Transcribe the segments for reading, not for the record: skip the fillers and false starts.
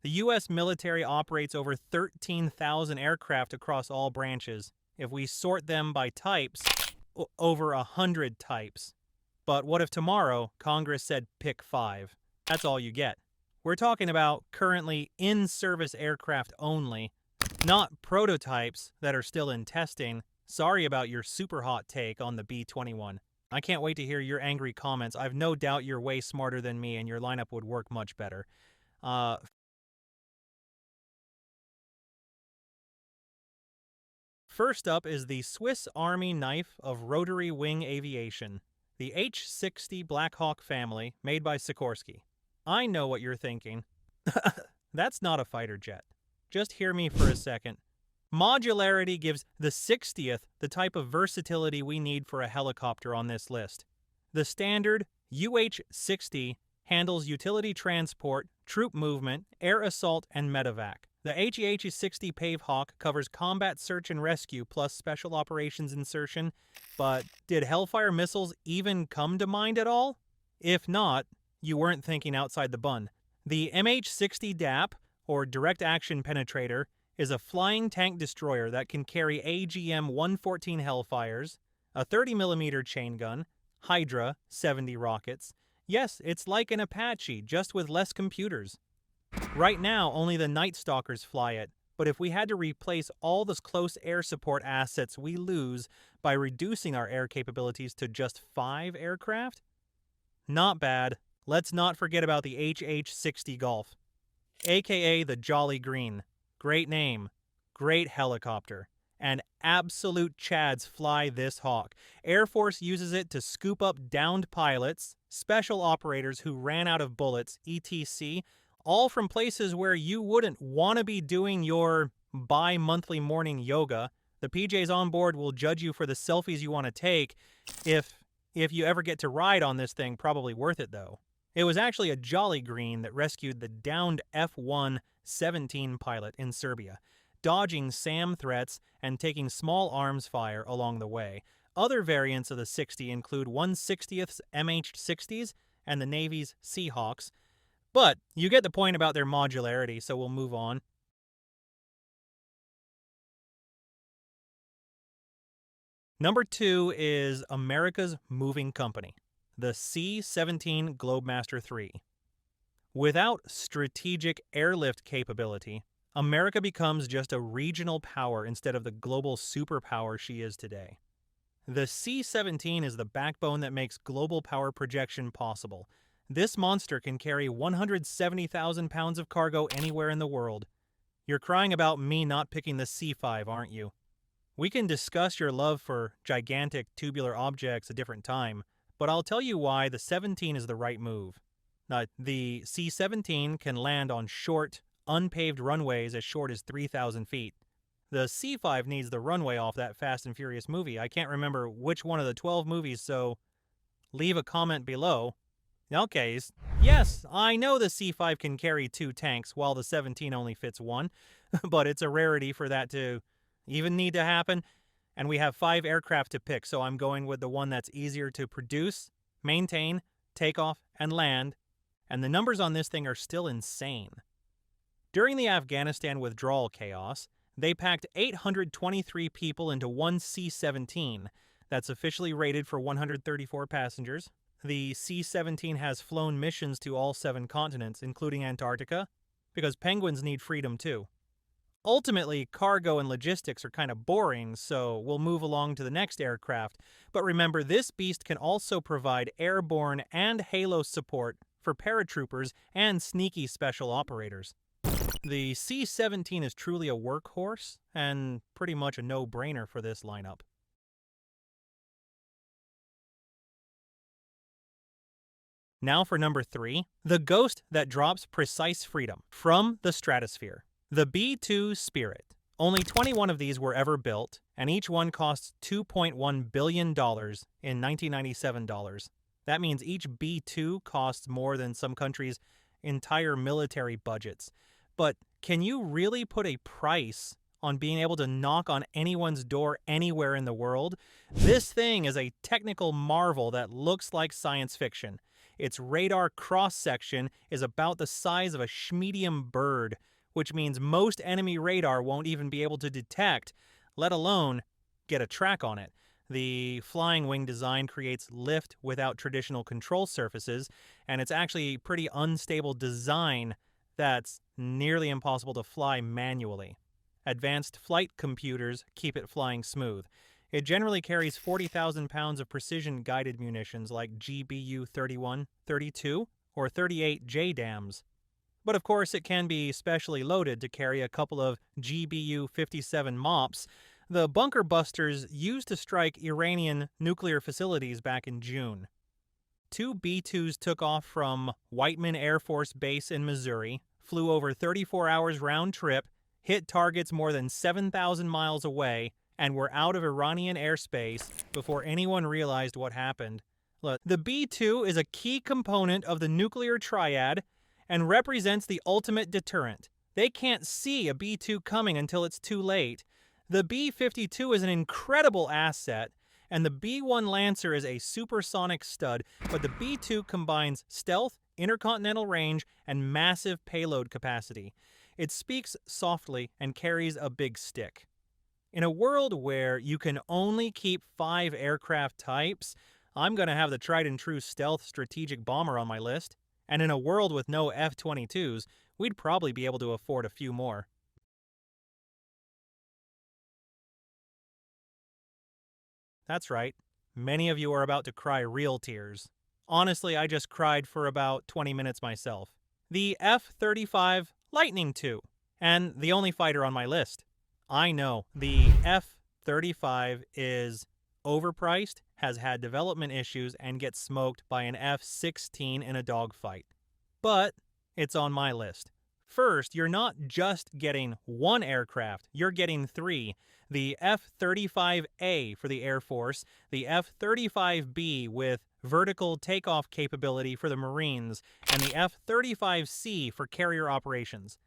The U.S. military operates over 13,000 aircraft across all branches. If we sort them by types, over 100 types. But what if tomorrow Congress said pick 5? That's all you get. We're talking about currently in-service aircraft only, not prototypes that are still in testing. Sorry about your super hot take on the B-21. I can't wait to hear your angry comments. I've no doubt you're way smarter than me and your lineup would work much better. First up is the Swiss Army knife of rotary wing aviation, the H-60 Black Hawk family made by Sikorsky. I know what you're thinking. That's not a fighter jet. Just hear me for a second. Modularity gives the 60th the type of versatility we need for a helicopter on this list. The standard UH-60 handles utility transport, troop movement, air assault, and medevac. The HEH-60 Pave Hawk covers combat search and rescue plus special operations insertion, but did Hellfire missiles even come to mind at all? If not, you weren't thinking outside the bun. The MH-60 DAP, or Direct Action Penetrator, is a flying tank destroyer that can carry AGM-114 Hellfires, a 30mm chain gun, Hydra 70 rockets. Yes, it's like an Apache, just with less computers. Right now, only the Night Stalkers fly it, but if we had to replace all the close air support assets we lose by reducing our air capabilities to just 5 aircraft? Not bad. Let's not forget about the HH-60 Golf, aka the Jolly Green. Great name, great helicopter, and absolute chads fly this hawk. Air Force uses it to scoop up downed pilots, special operators who ran out of bullets, etc., all from places where you wouldn't want to be doing your bi-monthly morning yoga. The PJs on board will judge you for the selfies you want to take. If you ever get to ride on this thing, probably worth it though. It was actually a Jolly Green that rescued the downed F-117 pilot in Serbia, dodging SAM threats and taking small arms fire along the way. Other variants of the 60 include 1/60th MH-60s and the Navy's Seahawks. But you get the point about their modularity, so we'll move on. Number 2 is America's moving company, the C-17 Globemaster III. Without strategic airlift capability, America becomes just a regional power instead of the global superpower she is today. The C-17 is the backbone that makes global power projection possible. This monster can carry 170,000 pounds of cargo anywhere in the world. You're crying about me not picking the C-5, aren't you? We can discuss your love for gigantic tubular objects a different time, but I'll tell you why the 17 is the right move. The C-17 can land on short, unpaved runways as short as 3,000 feet. The C-5 needs the runway off that Fast and Furious movie. I can't remember which one of the 12 movies, so leave a comment below. Okay, yes, I know the C-5 can carry 2 tanks while the 17 only fits 1, but it's a rarity for that to even need to happen. And we have 5 aircraft to pick, so I'm going with the one that's easier to produce, maintain, take off, and land. And the numbers on this thing are still insane. During the Afghanistan withdrawal chaos, they packed 823 people into one C-17 that's officially rated for 134 passengers. The C-17 has flown missions to all 7 continents, including Antarctica, because penguins need freedom too. Ultimately, cargo and logistics are kind of boring, so we'll move along to the next aircraft. But remember, this beast can also provide airborne and halo support for paratroopers and sneaky special operators. The C-17 is truly a workhorse, and pretty much a no-brainer for this lineup. Now for number 3, the ghost that drops precise freedom from the stratosphere. The B-2 Spirit. Only 21 of these were ever built, and each one costs $2.1 billion in 1997 dollars. That means each B-2 costs more than some countries' entire military budgets. But can you really put a price on being able to knock on anyone's door anywhere in the world? This thing is a technical marvel that looks like science fiction. its radar cross-section is about the size of a medium bird, which means most enemy radar won't even be able to detect, let alone get a track on it. The flying wing design creates lift without traditional control surfaces, and it's actually a pretty unstable design that's nearly impossible to fly manually. Advanced flight computers keep it flying smooth. It generally carries 40,000 pounds of precision-guided munitions like GBU 31, 32, or 38 JDAMs. But of course, it can be specially loaded to carry a couple of GBU 57 MOPs, the bunker busters used to strike Iranian nuclear facilities back in June. 2 B-2s took off from Whiteman Air Force Base in Missouri, flew over 34 hours round trip, hit targets more than 7,000 miles away, and were out of Iranian airspace before anyone realized what happened. Look, the B-2 is a key component of the nuclear triad and represents the ultimate deterrent. They can't see a B-2 coming until it's too late. The B-52 is an incredible asset, and the B-1 Lancer is a supersonic stud, but the B-2 combines stealth, intercontinental range, and massive payload capacity. It speaks softly and carries a big stick. In a world where you can only keep 5 aircraft types, I'm going to have the tried and true stealth strategic bomber on my list. And in a world with no F-22s, we'd probably be able to afford a few more. That's right. Many of you are about to cry real tears. Honestly, I just cried for about 20 minutes myself. The F-35 Lightning II, and the only fighter on my list. I know, the F-35 is overpriced, has had development issues, and gets smoked by an F-16 in a dogfight. But it's on my list. First, you're not just getting one aircraft, you're getting 3. The F-35A for the Air Force, the F-35B with vertical takeoff capability for the Marines, and the F-35C for carrier operations.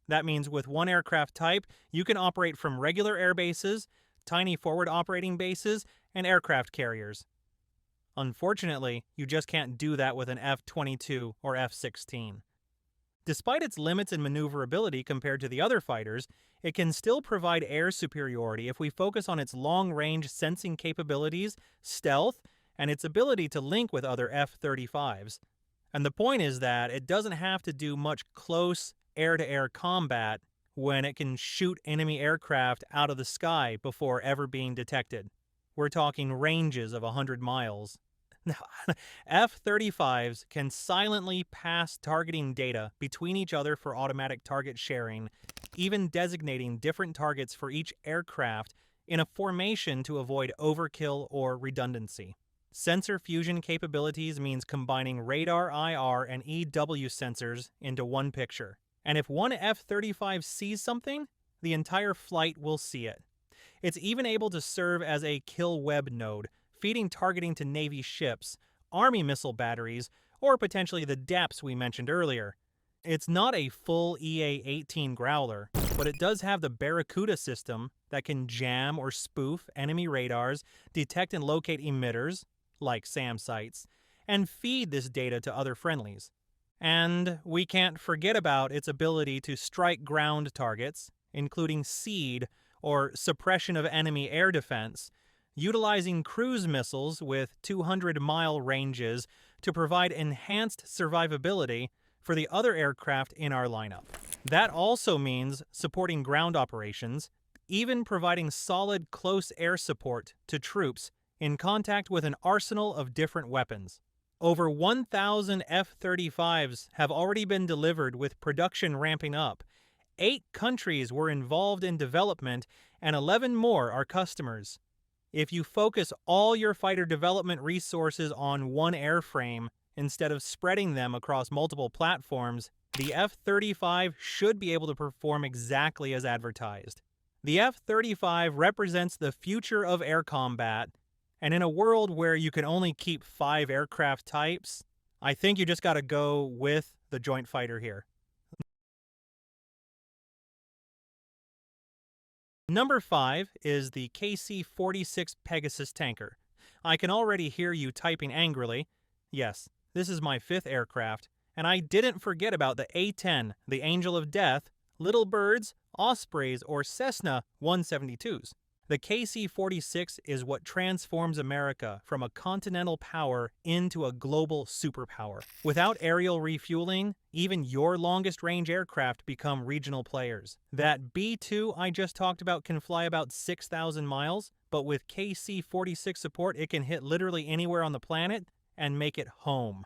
That means with one aircraft type, you can operate from regular air bases, tiny forward operating bases, and aircraft carriers. Unfortunately, you just can't do that with an F-22 or F-16. Despite its limits in maneuverability compared to the other fighters, it can still provide air superiority if we focus on its long-range sensing capabilities, stealth, and its ability to link with other F-35s. And the point is that it doesn't have to do much close air-to-air combat when it can shoot enemy aircraft out of the sky before ever being detected. We're talking ranges of 100 miles. Now, F-35s can silently pass targeting data between each other for automatic target sharing, even designating different targets for each aircraft in a formation to avoid overkill or redundancy. Sensor fusion capabilities means combining radar, IR, and EW sensors into one picture. And if one F-35 sees something, the entire flight will see it. It's even able to serve as a kill web node, feeding targeting to Navy ships, Army missile batteries, or potentially the DEPs we mentioned earlier. It's not a full EA-18 Growler, but it does have the Barracuda system that can jam or spoof enemy radars, detect and locate emitters, like SAM sites, and feed this data to other friendlies. And we can't forget about its ability to strike ground targets, including SEAD, or suppression of enemy air defense, utilizing cruise missiles with 200-mile ranges to provide enhanced survivability for the other aircraft in our lineup. That also means supporting ground operations, even providing solid close air support to troops in contact with an arsenal of different weapons. Over 1,000 F-35s have already been delivered with production ramping up. 8 countries were involved in development, and 11 more are customers. If you focus all your fighter development resources on one airframe instead of spreading them across multiple platforms, the F-35 should be able to perform exactly as advertised. The F-35 represents the future of air combat, and in a world where you can only keep 5 aircraft types, I think you just got to go with the joint fighter here. Number 5 is the KC-46 Pegasus tanker. I can already hear you typing angrily. Yes, This is my 5th aircraft, and I didn't forget about the A-10, the Angel of Death, Little Birds, Ospreys, or Cessna 172s. The KC-46 is what transforms America from a continental power into a global superpower. Without aerial refueling, even your longest range aircraft become regional players. That B-2 I just talked about can fly about 6,000 miles, but with KC-46 support, it can hit literally anywhere on the planet and make it home.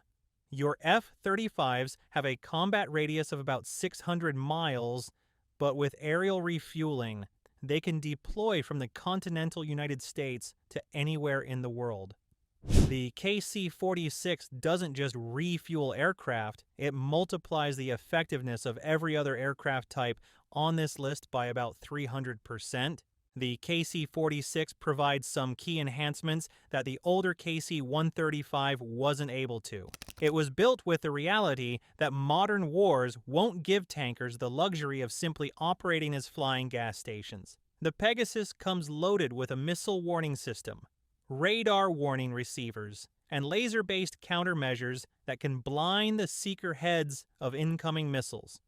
Your F-35s have a combat radius of about 600 miles, but with aerial refueling, they can deploy from the continental United States to anywhere in the world. The KC-46 doesn't just refuel aircraft, it multiplies the effectiveness of every other aircraft type on this list by about 300%. The KC-46 provides some key enhancements that the older KC-135 wasn't able to. It was built with the reality that modern wars won't give tankers the luxury of simply operating as flying gas stations. The Pegasus comes loaded with a missile warning system, radar warning receivers, and laser-based countermeasures that can blind the seeker heads of incoming missiles.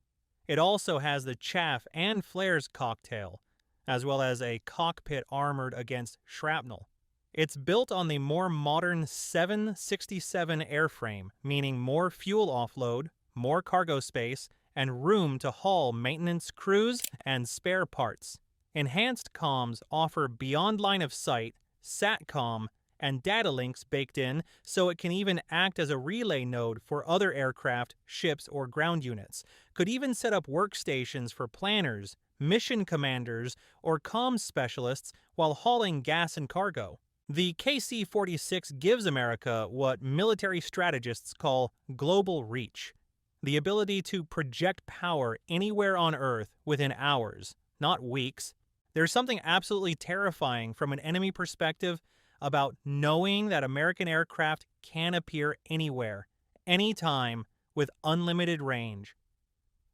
It also has the chaff and flares cocktail, as well as a cockpit armored against shrapnel. It's built on the more modern 767 airframe, meaning more fuel offload, more cargo space, and room to haul maintenance crews and spare parts. Enhanced comms offer beyond line of sight, SATCOM, and data links baked in, so it can even act as a relay node for other aircraft, ships, or ground units. Could even set up workstations for planners, mission commanders, or comms specialists while hauling gas and cargo. The KC-46 gives America what military strategists call global reach, the ability to project power anywhere on Earth within hours, not weeks. There's something absolutely terrifying from an enemy perspective about knowing that American aircraft can appear anywhere, anytime, with unlimited range.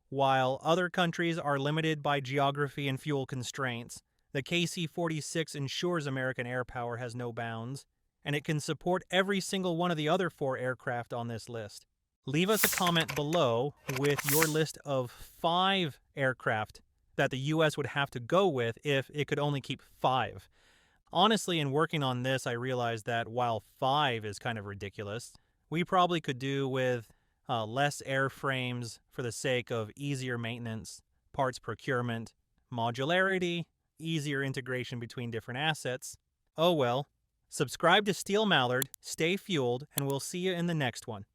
While other countries are limited by geography and fuel constraints, the KC-46 ensures American air power has no bounds, and it can support every single one of the other 4 aircraft on this list. Leave us a comment below with your list of 5 aircraft that the U.S. would have to go with if it could only keep 5. Honestly, in working on this, I realized that while 5 is kind of ridiculous, we probably could do with less airframes for the sake of easier maintenance, parts procurement, modularity, easier integration between different assets. Oh well. Subscribe to Steel Mallard, stay fueled, and we'll see you in the next one.